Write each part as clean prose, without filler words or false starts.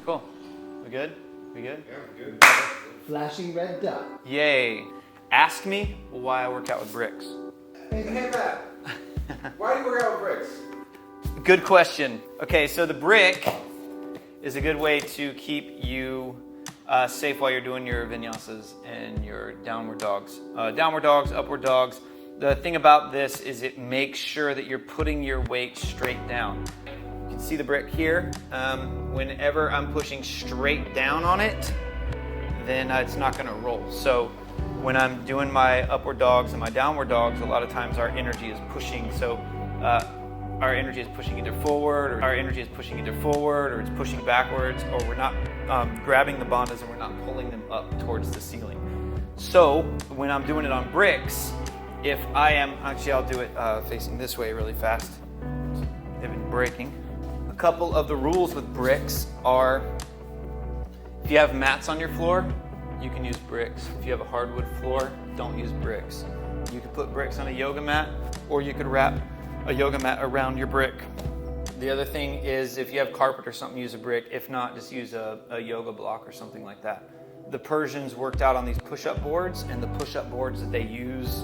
Cool. We good? We good? Yeah, we're good. Flashing red dot. Yay. Ask me why I work out with bricks. Hey, Matt. Why do you work out with bricks? Good question. Okay, so the brick is a good way to keep you safe while you're doing your vinyasas and your downward dogs. Downward dogs, upward dogs. The thing about this is it makes sure that you're putting your weight straight down. You can see the brick here. Whenever I'm pushing straight down on it, then it's not going to roll. So when I'm doing my upward dogs and my downward dogs, a lot of times our energy is pushing. So our energy is pushing either forward, or it's pushing backwards, or we're not grabbing the bandhas and we're not pulling them up towards the ceiling. So when I'm doing it on bricks, if I am, actually I'll do it facing this way really fast. They've been breaking. A couple of the rules with bricks are, if you have mats on your floor, you can use bricks. If you have a hardwood floor, don't use bricks. You could put bricks on a yoga mat, or you could wrap a yoga mat around your brick. The other thing is, if you have carpet or something, use a brick. If not, just use a yoga block or something like that. The Persians worked out on these push-up boards, and the push-up boards that they use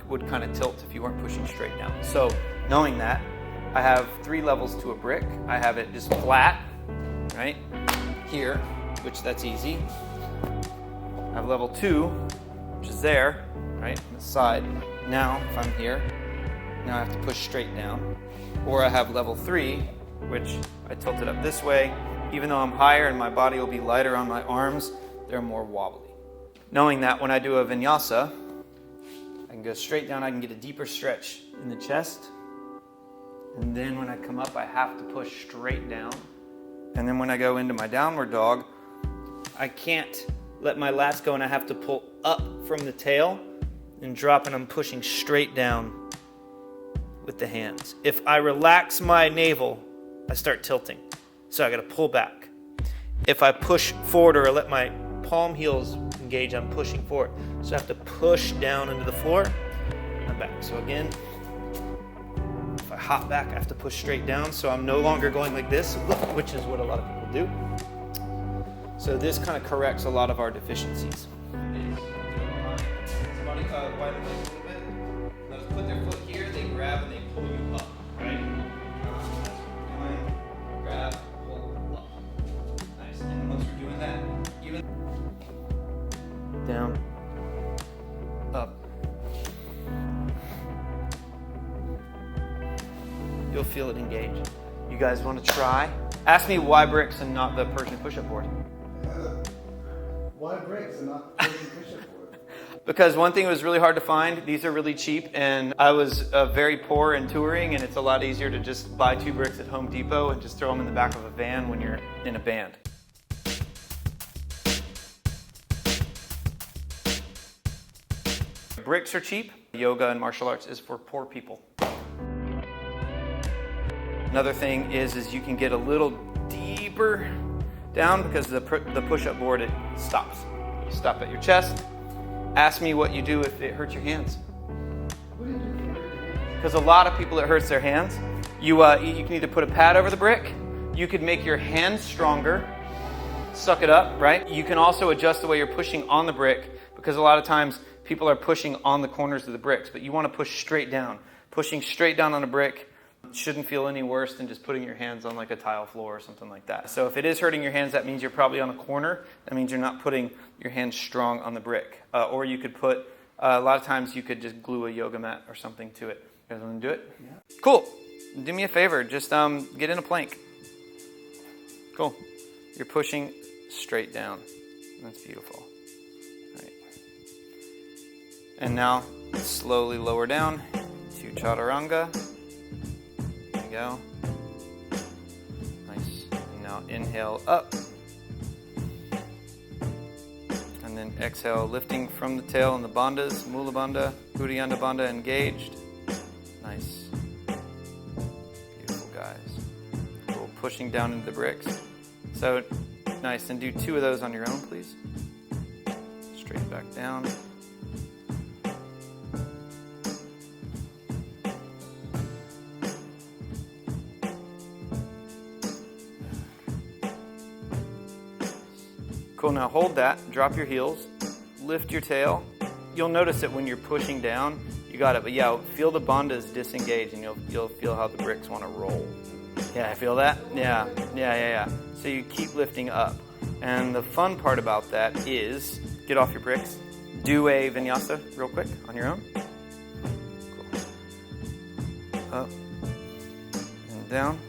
would kind of tilt if you weren't pushing straight down. So knowing that, I have 3 levels to a brick. I have it just flat, right, here, which that's easy. I have level 2, which is there, right, on the side. Now, if I'm here, now I have to push straight down. Or I have level 3, which I tilt it up this way. Even though I'm higher and my body will be lighter on my arms, they're more wobbly. Knowing that when I do a vinyasa, I can go straight down, I can get a deeper stretch in the chest. And then when I come up, I have to push straight down. And then when I go into my downward dog, I can't let my lats go and I have to pull up from the tail and drop, and I'm pushing straight down with the hands. If I relax my navel, I start tilting. So I gotta pull back. If I push forward or let my palm heels engage, I'm pushing forward. So I have to push down into the floor and back. So again, if I hop back, I have to push straight down. So I'm no longer going like this, which is what a lot of people do. So this kind of corrects a lot of our deficiencies. Somebody widen the legs a little bit. Let's put their foot here, they grab and they pull you up, right? Grab, pull up. Nice. And once we're doing that, even down, up. You'll feel it engage. You guys want to try? Ask me why bricks and not the Persian push-up board. Why bricks and not Persian push-up board? Because one thing was really hard to find. These are really cheap, and I was very poor in touring, and it's a lot easier to just buy 2 bricks at Home Depot and just throw them in the back of a van when you're in a band. Bricks are cheap. Yoga and martial arts is for poor people. Another thing is you can get a little deeper down because the push-up board, it stops. You stop at your chest. Ask me what you do if it hurts your hands. What do you do if it hurts your hands? Because a lot of people, it hurts their hands. You can either put a pad over the brick. You could make your hands stronger. Suck it up, right? You can also adjust the way you're pushing on the brick, because a lot of times people are pushing on the corners of the bricks, but you want to push straight down. Pushing straight down on a brick shouldn't feel any worse than just putting your hands on like a tile floor or something like that. So if it is hurting your hands, that means you're probably on a corner. That means you're not putting your hands strong on the brick. Or you could put, a lot of times you could just glue a yoga mat or something to it. You guys want to do it? Yeah. Cool. Do me a favor. Just get in a plank. Cool. You're pushing straight down. That's beautiful. All right. And now slowly lower down to Chaturanga. There you go. Nice. And now inhale up. And then exhale, lifting from the tail and the bandhas, Mula Bandha, Uddiyana Bandha engaged. Nice. Beautiful, guys. Cool. Pushing down into the bricks. So nice. And do 2 of those on your own, please. Straight back down. Cool, now hold that, drop your heels, lift your tail. You'll notice that when you're pushing down, you got it, but yeah, feel the bandhas disengage and you'll feel how the bricks want to roll. Yeah, feel that? Yeah. So you keep lifting up. And the fun part about that is, get off your bricks, do a vinyasa real quick on your own. Cool. Up and down.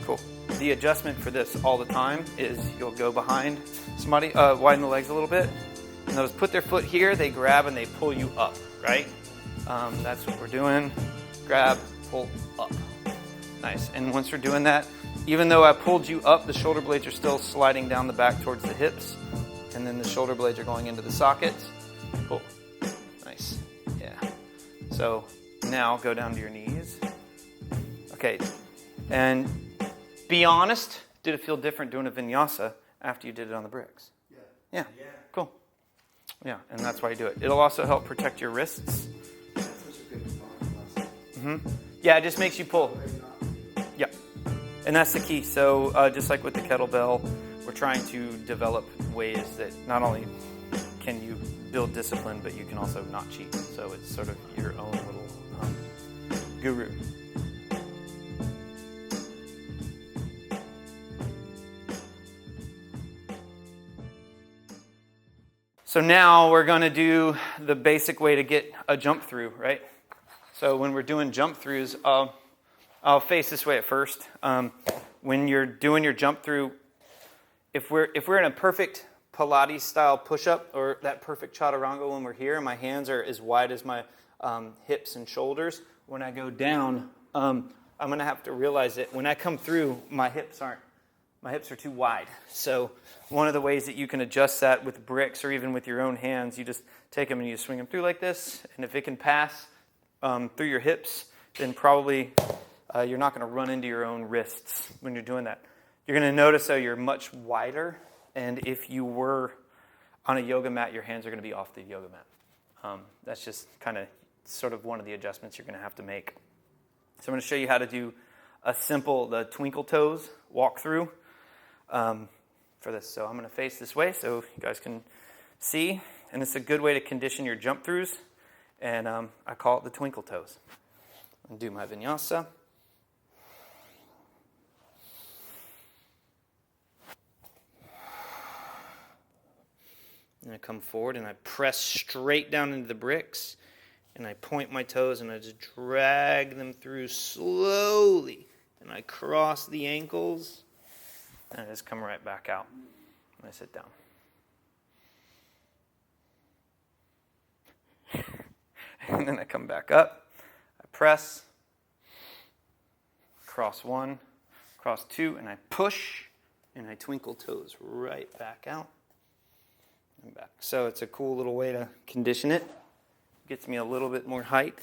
Cool. The adjustment for this all the time is you'll go behind somebody, widen the legs a little bit, and those put their foot here, they grab and they pull you up, right? That's what we're doing. Grab, pull up. Nice. And once we're doing that, even though I pulled you up, the shoulder blades are still sliding down the back towards the hips, and then the shoulder blades are going into the sockets. Cool. Nice. Yeah. So now go down to your knees. Okay. And be honest, did it feel different doing a vinyasa after you did it on the bricks? Yeah. Cool. Yeah, and that's why you do it. It'll also help protect your wrists. That's such a good lesson. Yeah, it just makes you pull. Yeah, and that's the key. So just like with the kettlebell, we're trying to develop ways that not only can you build discipline, but you can also not cheat. So it's sort of your own little guru. So now we're going to do the basic way to get a jump through, right? So when we're doing jump throughs, I'll face this way at first. When you're doing your jump through, if we're in a perfect Pilates style push-up or that perfect Chaturanga when we're here, and my hands are as wide as my hips and shoulders, when I go down, I'm going to have to realize that when I come through, my hips are too wide. So one of the ways that you can adjust that with bricks or even with your own hands, you just take them and you swing them through like this. And if it can pass through your hips, then probably you're not going to run into your own wrists when you're doing that. You're going to notice, though, you're much wider. And if you were on a yoga mat, your hands are going to be off the yoga mat. That's just kind of sort of one of the adjustments you're going to have to make. So I'm going to show you how to do the twinkle toes walk through. For this. So I'm going to face this way so you guys can see. And it's a good way to condition your jump throughs. And I call it the twinkle toes. I'm going to do my vinyasa. And I come forward and I press straight down into the bricks. And I point my toes and I just drag them through slowly. And I cross the ankles. And I just come right back out when I sit down. And then I come back up. I press. Cross one. Cross two. And I push. And I twinkle toes right back out. And back. So it's a cool little way to condition it. Gets me a little bit more height.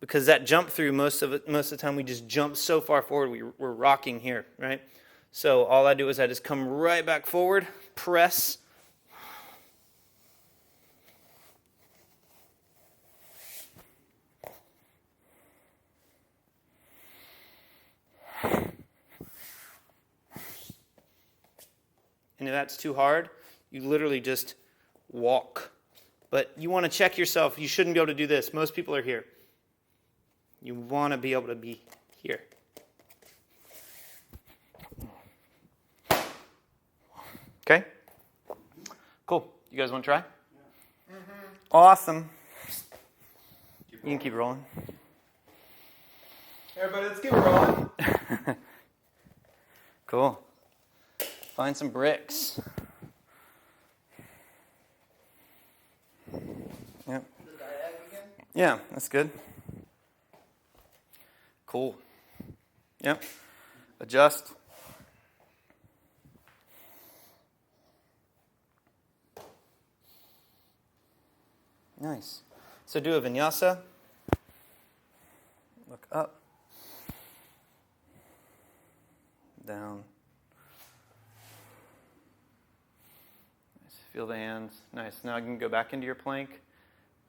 Because that jump through, most of the time we just jump so far forward. We're rocking here, right? So all I do is I just come right back forward, press. And if that's too hard, you literally just walk. But you want to check yourself. You shouldn't be able to do this. Most people are here. You want to be able to be here. Okay? Cool. You guys want to try? Yeah. Awesome. You can keep rolling. Everybody, let's keep rolling. Cool. Find some bricks. Yep. Yeah, that's good. Cool. Yep. Adjust. Nice. So do a vinyasa. Look up. Down. Nice. Feel the hands. Nice. Now you can go back into your plank.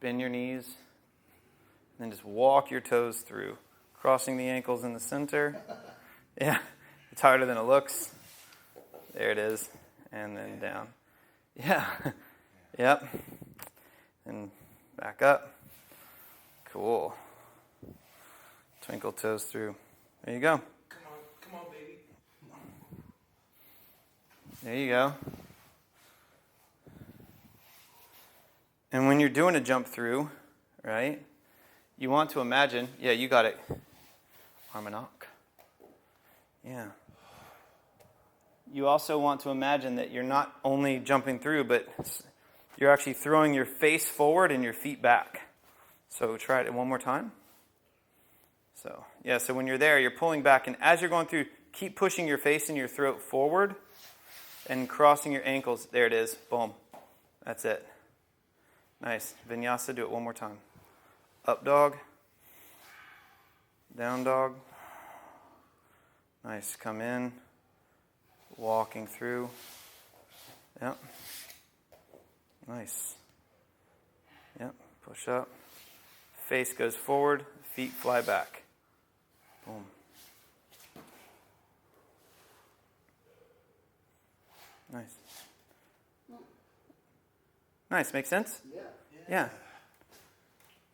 Bend your knees. And then just walk your toes through. Crossing the ankles in the center. Yeah. It's harder than it looks. There it is. and then down. Yeah. Yep. And back up. Cool. Twinkle toes through. There you go. Come on, baby. There you go. And when you're doing a jump through, right, you want to imagine, yeah, you got it. Arm and knock. Yeah. You also want to imagine that you're not only jumping through, but you're actually throwing your face forward and your feet back. So try it one more time. So, yeah, so when you're there, you're pulling back, and as you're going through, keep pushing your face and your throat forward and crossing your ankles. There it is. Boom. That's it. Nice. Vinyasa, do it one more time. Up dog. Down dog. Nice. Come in. Walking through. Yep. Nice. Yep. Push up. Face goes forward. Feet fly back. Boom. Nice. Nice. Make sense? Yeah. Yeah.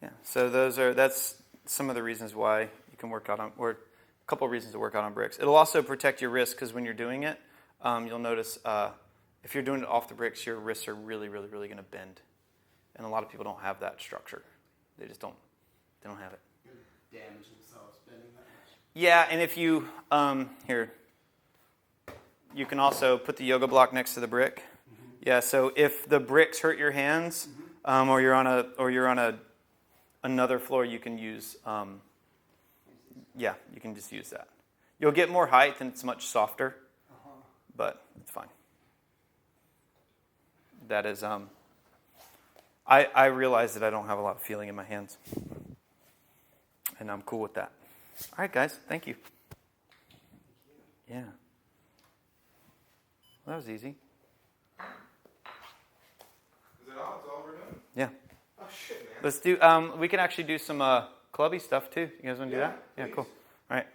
Yeah. So that's some of the reasons why you can work out on, or a couple of reasons to work out on bricks. It'll also protect your wrists, because when you're doing it, you'll notice if you're doing it off the bricks, your wrists are really, really, really going to bend. And a lot of people don't have that structure. They just don't. They don't have it. You're damaging themselves bending that much. Yeah, and if you here, you can also put the yoga block next to the brick. Mm-hmm. Yeah. So if the bricks hurt your hands, or you're on another floor, you can use. Yeah, you can just use that. You'll get more height, and it's much softer, but it's fine. That is, I realize that I don't have a lot of feeling in my hands, and I'm cool with that. All right, guys, thank you. Yeah. Well, that was easy. Is it all? That's all we're doing? Yeah. Oh, shit, man. Let's do, we can actually do some clubby stuff, too. You guys want to do that? Yeah, please. cool. All right.